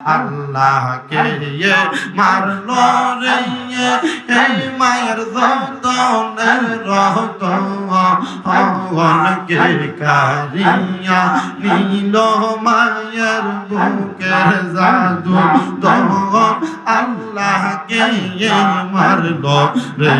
আল্লাহকে মারলো রে এই মায়ের যতনের রহত অনকে কারিয়া নীল মায়ের বুকের জাদু তখন আল্লাহকে মারলো রে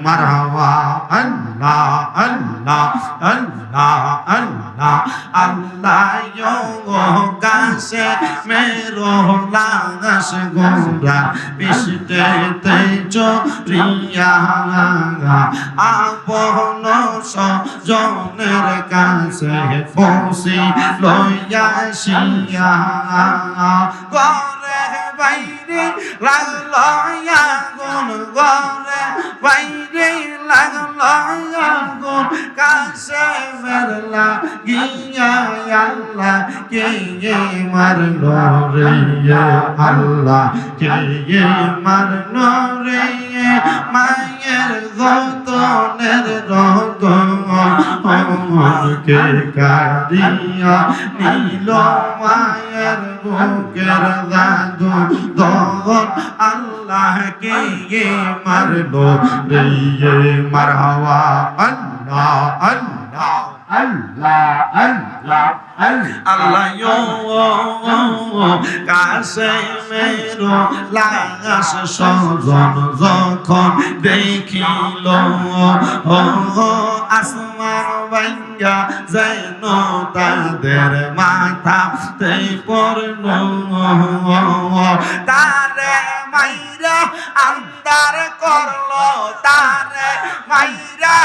মারহাবা আল্লাহ আল্লাহ আল্লাহ আল্লাহ আল্লাহ গাছে মেরো লাগাস গোরা বিষ্টেতে চরিয়া আপন সজনের কাছে পৌঁছি লইয়াছিয়া গরে বাইরে লাগলো আগুন গরে বাইরে লাগলো আগুন কাছে মেরলা গিয়া আল্লাহ কে মারলো রে আল্লাহ কে মারলো রে মায়ের যতনের রতনকে কারিয়া নীল মায়ের বুকের জাদু তখন আল্লাহ কে মারলো রে মারহাবা আল্লাহ আল্লাহ আল্লাহ আল্লাহ আল্লাহ কাছে মেরো লাগাস সজন যখন দেখিল আসমান ভাঙ্গা যেন তাদের মাথাতে পড়ল তারে মাইরা আন্দার করলো তারে মাইরা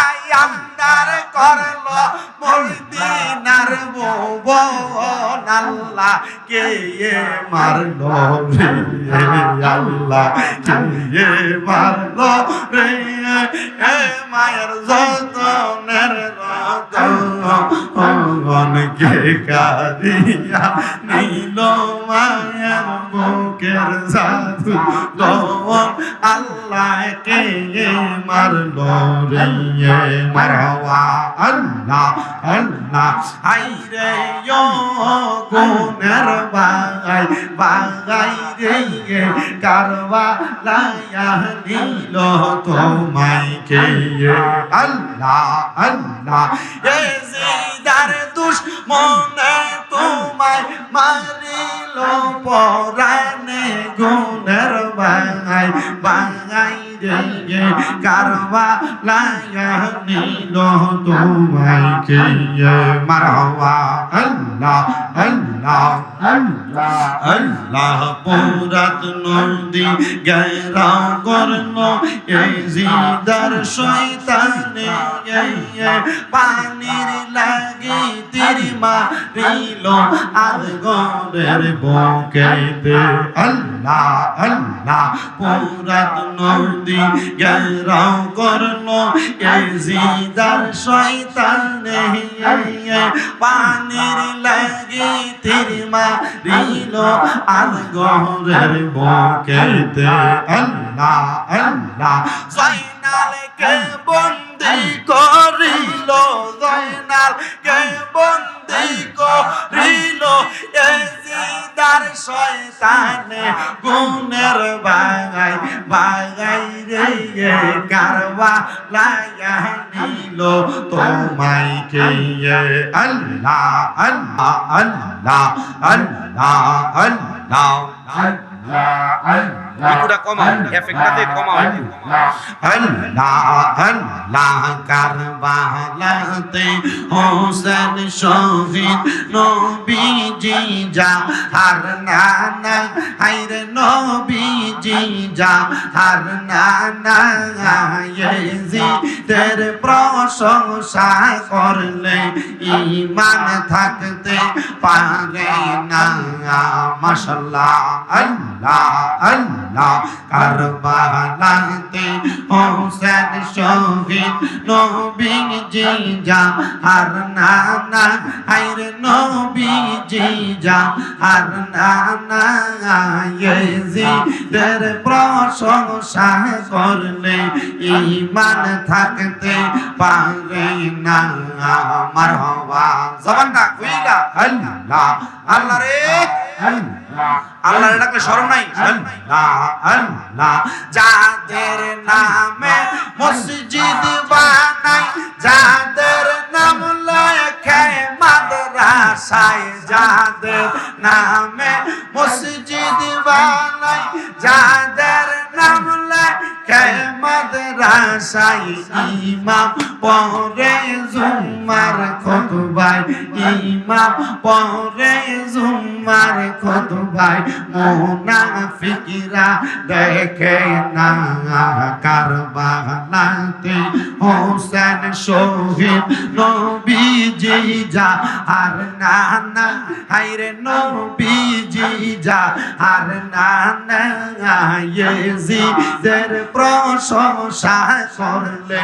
আন্দার করলো মদিনার ভুবন আল্লাহ কে মারলো রে আল্লাহ কে মারলো রে মায়ের যতনের রতনকে কারিয়া নীল মায়ের বুকের জাদু তখন আল্লাহ কে মারলো রে মারহাবা আল্লাহ আল্লাহ আইরে গুনের বাগাই বাগাই রে কারবা লায়া নীল তোমায় কে আল্লাহ আল্লাহ এজিদার দুশমনে তোমায় মারিল পরানে গুনের বাগাই বাগাই রে কারবা লায়া নীল তোমায় কে মারহাবা আল্লাহ আল্লাহ আল্লাহ আল্লাহ পুরাত নদী গেরাও করলো এজিদার শয়তানে পানির লাগি তিরি মারিল আগুনের বুকেতে আল্লাহ আল্লাহ পুরাত নদী গেরাও করলো এজিদার শয়তানে পানির লাগি তিরি মারিল আগুনের বুকেতে আল্লাহ আল্লাহ জয়নালকে বন্দি করিল জয়নালকে বন্দি করিল এজিদার শয়তানে গুনের বাগাই বাগাই রে কারবা লায়া নীল তোমায় কে আল্লাহ আল্লাহ আল্লাহ আল্লাহ আল্লাহ একটুটা কমাও এফেক্টটাতে কমাও একটু আল্লাহ আল্লাহ কারবালাতে হোসেন শহীদ নবীজি জাহার নানা হায়রে নবীজি জাহার নানা ইয়েজিদের প্রশংসা করলে ঈমান থাকতে পারে না মাশাআল্লাহ আল্লাহ আল্লাহ কারবালাতে হোসেন শহীদ নবীজি জাহার নানা হায়রে নবীজি জাহার নানা ইয়েজিদের প্রশংসা করলে ঈমান থাকতে পারে না মারহাবা জবানটা কইলা আল্লাহ আল্লাহ রে আল্লাহর ডাকলে শরম নাই। আল্লাহ আল্লাহ যাদের নামে মসজিদ বানাই, যাদের নাম লেখে মাদ্রাসায়, যাদের নামে মসজিদ বানাই, যাদের নাম লেখে মাদ্রাসায়, ইমাম পড়ে জুম্মার খুতবায়, ইমাম পড়ে জুম্মার খুতবায়, মুনাফিকরা দেখে না কারবালাতে হোসেন শহীদ নবীজি যা আর নানা, হায়রে নবীজি যা আর নানা, ইয়েজিদের প্রশংসা করলে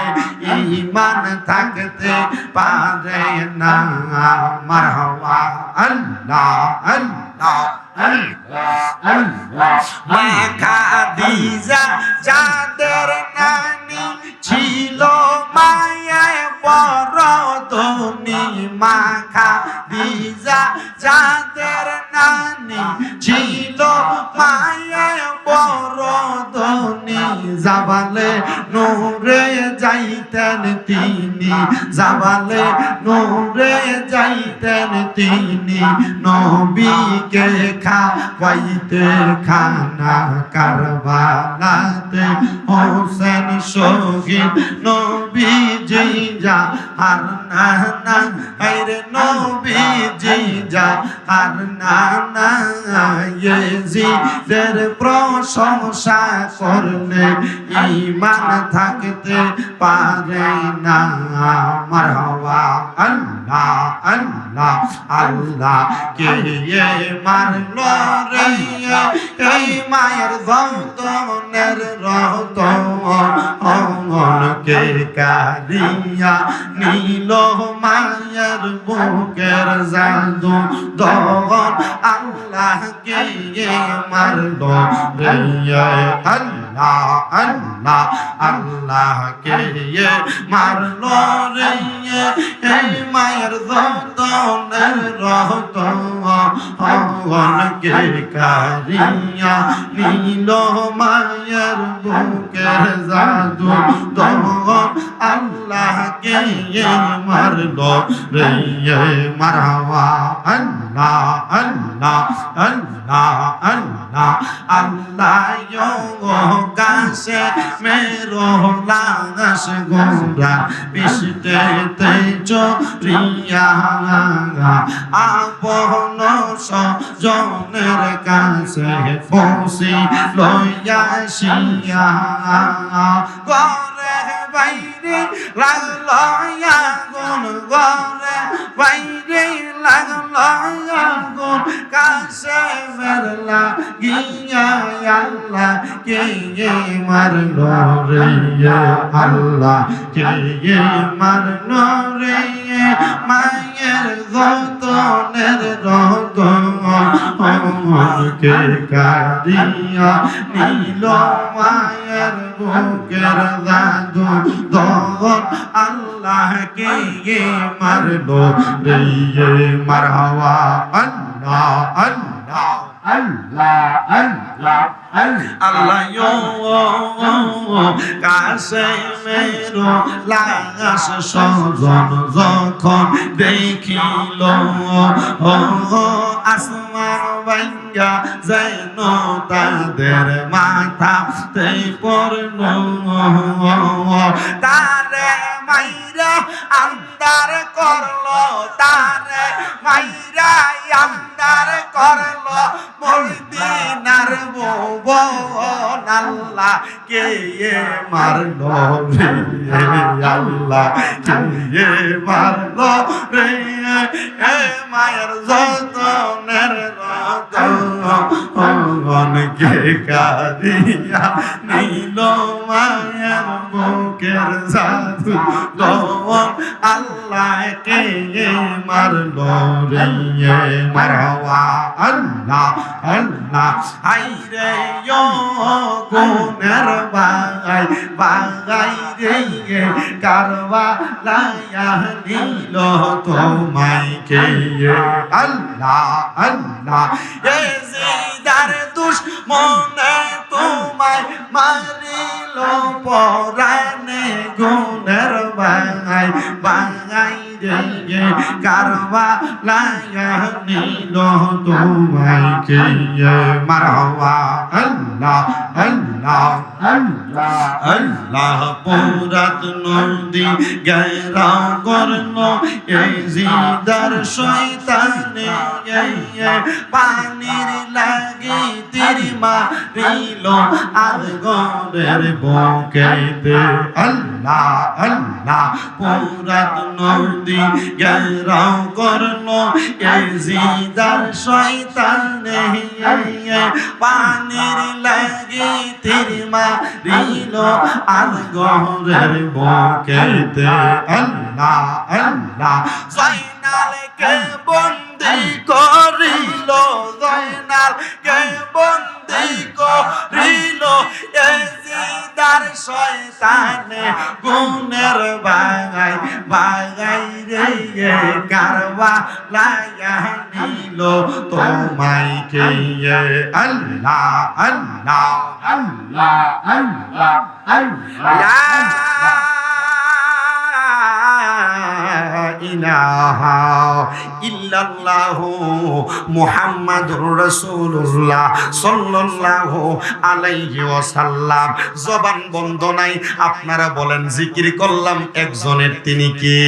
ঈমান থাকতে পারে না। মারহাবা আল্লাহ আল্লাহ মা খাদিজা যাদের নানি ছিল মায়ায় বড় ধনী, মা খাদিজা যাদের নানি ছিল মায়ায় বড় ধনী, জাবালে নূরে যাইতেন তিনি, জাবালে নূরে যাইতেন তিনি, নবীকে খাওয়াইতে খানা কারবালাতে হোসেন শহীদ নবীজি যা আর নানা, হায়রে নবীজি যা আর নানা, ইয়েজিদের প্রশংসা করলে ঈমান থাকতে পারে না। মারহাবা আল্লাহ আল্লাহ আল্লাহ কে মারলো রে এই মায়ের যৌতনের রতন, কে কারিয়া নীল মায়ের বুকের জাদু দন, আল্লাহ কে মারলো রে আল্লাহ আল্লাহ আল্লাহ কে মারলো রে এই মায়ের যৌতনের রতন, কে কারিয়া নীল মায়ের বুকের জাদু দন, আল্লাহ কে মারলো রে। মারহাবা আল্লাহ আল্লাহ আল্লাহ আল্লাহ আল্লাহ গাছে মেরো লাগাস গোরা বৃষ্টিতে চরিয়া, আপন সজনের কাছে পৌঁছি লইয়াছিয়া, ঘরে বাইরে লাগলো আগুন, ঘরে বাইরে লাগলো আগুন, কাছে মেরলা গিয়া আল্লাহ কে মারলো রে আল্লাহ কে মারলো রে মায়ের যৌতনের রতন, কে কারিয়া নীল মায়ের বুকের জাদু দন, আল্লাহ কে মারলো রে। মারহাবা আল্লাহ আল্লাহ আল্লাহ আল্লাহ আল্লাহ কাছে মেরো লাগাস সজন যখন দেখিল, আসমান ভাঙ্গা যেন তাদের মাথাতে পড়ল, তারে মাইরা আন্দার করলো, তারে মাইরা আন্দার করলো মদিনার ভুবন, আল্লাহ কে মারলো রে আল্লাহ কে মারলো রে মায়ের যৌতনের রতন, কে কারিয়া নীল মায়ের বুকের জাদু দন, আল্লাহ কে মারলো রে। মারহাবা আল্লাহ আল্লাহ ভাই রে ও গুণের ভাই ভাই রে কারবালায় নিল তোমায় কে আল্লাহ আল্লাহ এজিদার দুশমনে তোমায় মারিল পরানে গুণের ভাই ভাই রে কারবালায় নিল তোমায় কে মারহাবা আল্লাহ আল্লাহ আল্লাহ আল্লাহ পুরাত নদী গেরাও করলো এই জিদার শয়তানে পানির লাগি তীর মারিল আগুনের বুকেতে আল্লাহ আল্লাহ পুরাত নদী গেরাও করলো এই জিদার শয়তানে পানির লাগি তীর মারিল আগুনের বুকেতে আল্লাহ আল্লাহ জয়নালকে বন্দী করিল জয়নালকে বন্দী করিল এজিদার শয়তানে গুণের ভাগাই ভাগাই রে কারবালায় নিল তোমায় কে আল্লাহ আল্লাহ আল্লাহ আল্লাহ আল্লাহ ইলাহা ইল্লাল্লাহু মুহাম্মাদুর রাসূলুল্লাহ সাল্লাল্লাহু আলাইহি ওয়াসাল্লাম। জবান বন্ধ নাই, আপনারা বলেন জিকির করলাম একজনের, তিনি কে?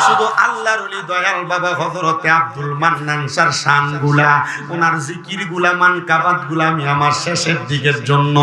শুধু আল্লাহর ওলি দয়াল বাবা হযরতে আব্দুল মান্নান স্যার শানগুলা, ওনার জিকিরগুলা মানকাবাতগুলা আমি আমার শেষের দিকের জন্য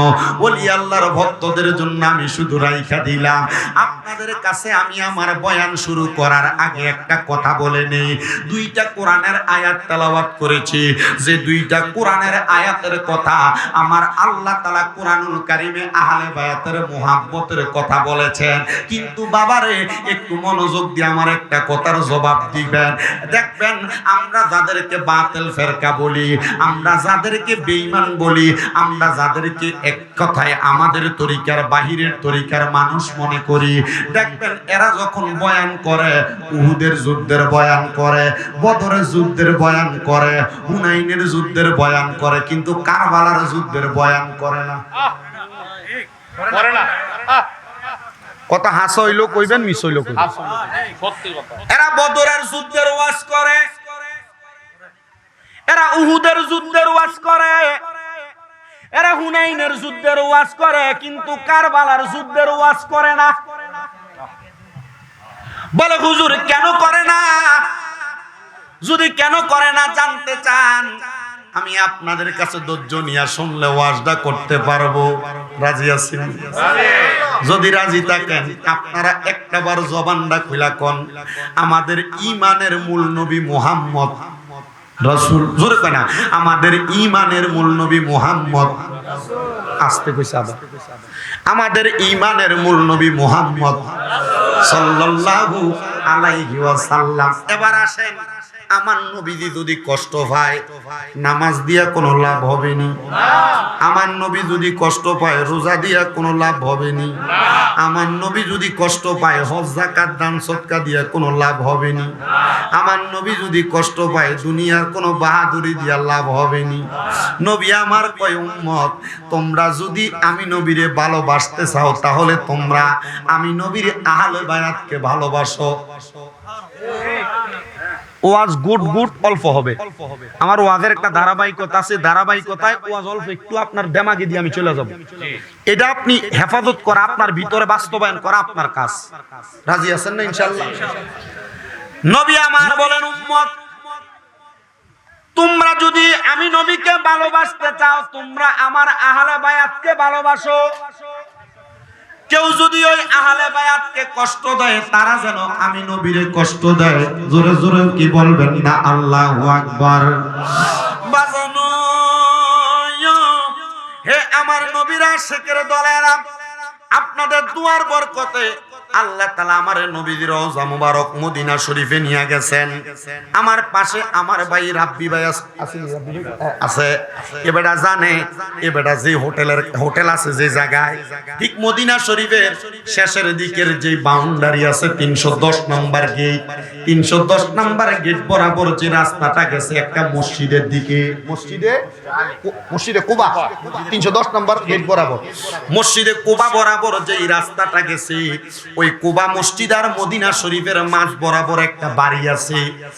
ওলি আল্লাহর ভক্তদের জন্য আমি শুধু রাইখা দিলাম। আপনাদের কাছে আমি আমার বয়ান শুরু করার আগে একটা কথা বলে নেই। দুইটা কোরআনের আয়াত তেলাওয়াত করেছি, যে দুইটা কোরআনের আয়াতের কথা আমার আল্লাহ তাআলা কোরআনুল কারীমে আহলে বায়াতের মুহাব্বতের কথা বলেছেন। কিন্তু বাবারে একটু মনোযোগ দিয়ে আমার একটা কথার জবাব দিবেন। দেখবেন আমরা যাদেরকে বাতিল ফেরকা বলি, আমরা যাদেরকে বেঈমান বলি, আমরা যাদেরকে এক কথায় আমাদের তরিকার বাহিরের তরিকার মানুষ মনে করি, দেখবেন এরা যখন বয়ান করে উহুদের যুদ্ধের বয়ান করে, বদরের যুদ্ধের বয়ান করে, হুনাইনের যুদ্ধের বয়ান করে, কিন্তু কারবালার যুদ্ধের বয়ান করে না। কথা হাসা হইলো কইবেন, মিস হইলো কইবেন। এরা বদরের যুদ্ধের ওয়াজ করে, এরা উহুদের যুদ্ধের ওয়াজ করে, এরা হুনাইনের যুদ্ধের ওয়াজ করে, কিন্তু কারবালার যুদ্ধের ওয়াজ করে না। বলে হুজুর কেন করে না? যদি কেন করে না জানতে চান, আমি আপনাদের কাছে ধৈর্য নিয়ে শুনলে ওয়াজটা করতে পারবো। রাজি আছেন? যদি রাজি থাকেন আপনারা একটাবার জবানটা খুলা কোন, আমাদের ঈমানের মূল নবী মুহাম্মদ রাসূল, জোরে কয় না, আমাদের ঈমানের মূল নবী মুহাম্মদ, আস্তে কইছে আবার, আমাদের ঈমানের মূল নবী মুহাম্মদ সাল্লাল্লাহু আলাইহি ওয়াসাল্লাম। এবার আসেন, আমার নবীজি যদি কষ্ট পায় নামাজ দিয়া কোনো লাভ হবে নি, আমার নবী যদি কষ্ট পায় রোজা দিয়া কোনো লাভ হবে নি, আমার নবী যদি কষ্ট পায় হজ যাকাত দান সদকা দিয়া কোনো লাভ হবে নি, আমার নবী যদি কষ্ট পায় দুনিয়ার কোনো বাহাদুরি দিয়া লাভ হবে নি। নবী আমার কয় উম্মত, তোমরা যদি আমি নবীরে ভালোবাসতে চাও তাহলে তোমরা আমি নবীর আহলে বায়াতকে ভালোবাসো। ওয়াজ গুড গুড অল্প হবে, আমার ওয়াজের একটা ধারাবাহিকতা আছে, ধারাবাহিকতায় ওয়াজ অল্প একটু আপনার দেমাগে দিয়ে আমি চলে যাব। এটা আপনি হেফাজত করা, আপনার ভিতরে বাস্তবায়ন করা আপনার কাজ। রাজি আছেন না ইনশাআল্লাহ? নবী আমার বলেন উম্মত, তোমরা যদি আমি নবীকে ভালোবাসতে চাও তোমরা আমার আহলে বায়াতকে ভালোবাসো। কেউ যদি ওই আহলে বায়াতকে কষ্ট দেয় তারা যেন আমি নবীরে কষ্ট দেয়। জোরে জোরে কি বলবেন না আল্লাহু আকবার। বাজানো হে আমার নবীর আশিকের দলেরা, আপনাদের দুয়ার বরকতে আল্লাহ তাআলা আমার নবীর রওজা মুবারক মদিনা শরীফে নিয়ে গেছেন। আমার পাশে আমার ভাই রাব্বি ভাই আছে। এবেটা জানে এবেটা যে হোটেল আছে যে জায়গায়, ঠিক মদিনা শরীফের শেষের দিকের যে বাউন্ডারি আছে 310 নম্বর গেট, 310 নম্বর গেট বরাবর যে রাস্তাটা গেছে একটা মসজিদের দিকে, মসজিদে কুবা 310 নম্বর গেট বরাবর, মসজিদে কুবা বরাবর যে রাস্তাটা গেছে, ওই কুবা মসজিদ আর মদিনা শরীফের মাঝ বরাবর একটা বাড়ি আছে।